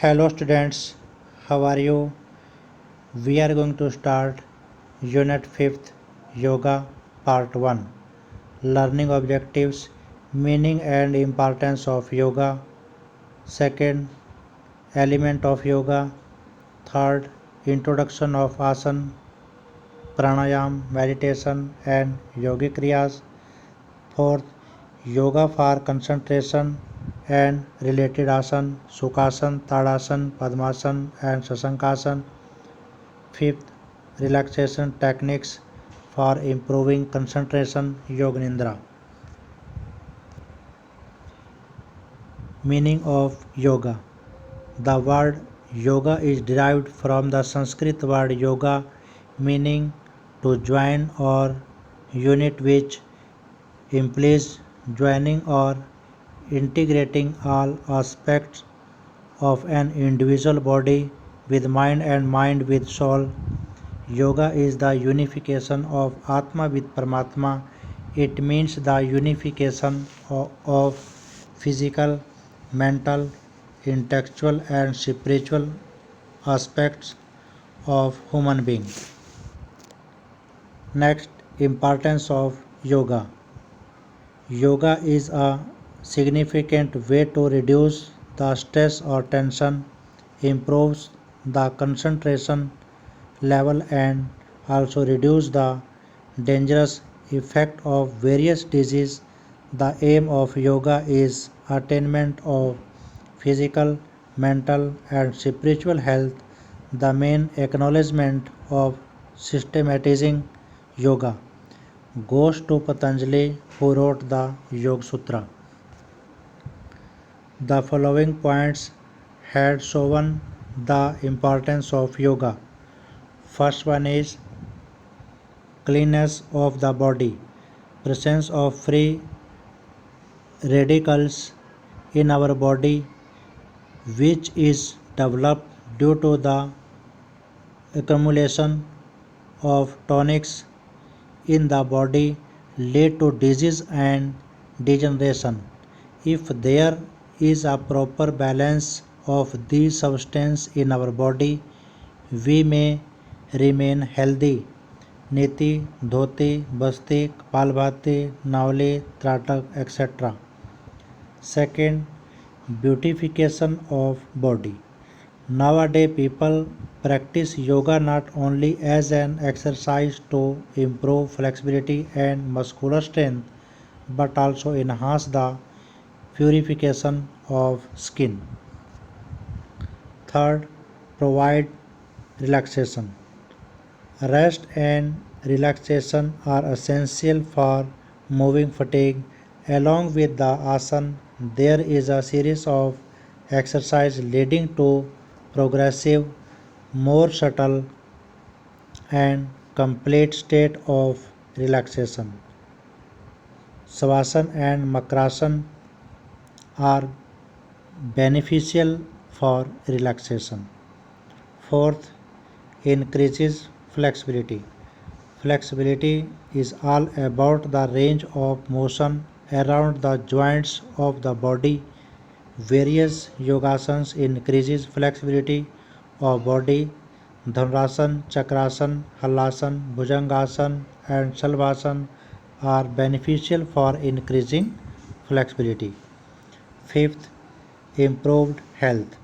Hello students, how are you? We are going to start Unit 5th Yoga Part 1. Learning objectives, meaning and importance of yoga. Second, element of yoga. Third, introduction of asana, pranayam, meditation and yogic kriyas. Fourth, yoga for concentration and related asana, Sukhasan, Tadasan, Padmasan and Sasankasan. Fifth, relaxation techniques for improving concentration, Yoga Nidra. Meaning of yoga. The word yoga is derived from the Sanskrit word yoga, meaning to join or unit, which implies joining or integrating all aspects of an individual body with mind and mind with soul. Yoga is the unification of Atma with Paramatma. It means the unification of physical, mental, intellectual and spiritual aspects of human being. Next, importance of yoga. Yoga is a significant way to reduce the stress or tension, improves the concentration level and also reduce the dangerous effect of various diseases. The aim of yoga is attainment of physical, mental and spiritual health. The main acknowledgement of systematizing yoga goes to Patanjali, who wrote the Yoga Sutra. The following points had shown the importance of yoga. First one is cleanness of the body, presence of free radicals in our body, which is developed due to the accumulation of tonics in the body, lead to disease and degeneration. If there is a proper balance of these substances in our body, we may remain healthy. Niti, Dhoti, Basti, Kapalbhati, Navali, Tratak, etc. Second, beautification of body. Nowadays people practice yoga not only as an exercise to improve flexibility and muscular strength, but also enhance the purification of skin. Third, provide relaxation. Rest and relaxation are essential for moving fatigue. Along with the asana, there is a series of exercises leading to progressive, more subtle and complete state of relaxation. Savasana and Makrasana are beneficial for relaxation. Fourth, increases flexibility. Flexibility is all about the range of motion around the joints of the body. Various yogasanas increases flexibility of body. Dhanurasana, Chakrasana, Halasana, Bhujangasana and Shalvasana are beneficial for increasing flexibility. Fifth, improved health.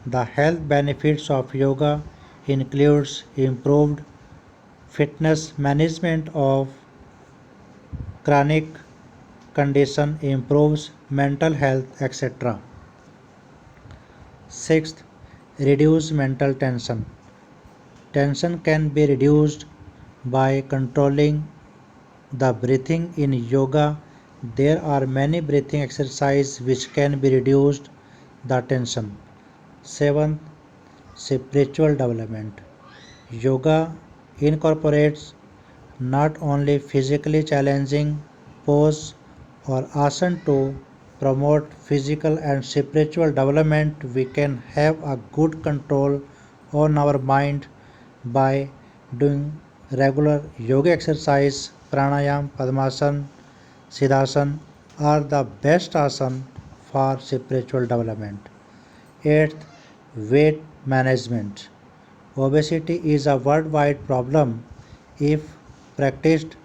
The health benefits of yoga includes improved fitness, management of chronic condition, improves mental health, etc. Sixth, reduce mental tension. Tension can be reduced by controlling the breathing in yoga. There are many breathing exercises which can be reduced the tension. Seventh, spiritual development. Yoga incorporates not only physically challenging pose or asana to promote physical and spiritual development. We can have a good control on our mind by doing regular yoga exercise. Pranayam, Padmasana, Siddhasana are the best asana for spiritual development. Eighth, weight management. Obesity is a worldwide problem. If practiced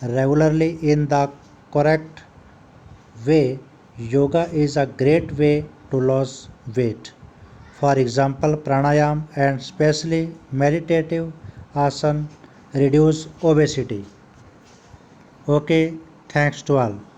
regularly in the correct way, yoga is a great way to lose weight. For example, pranayam and especially meditative asana reduce obesity. Okay, thanks to all.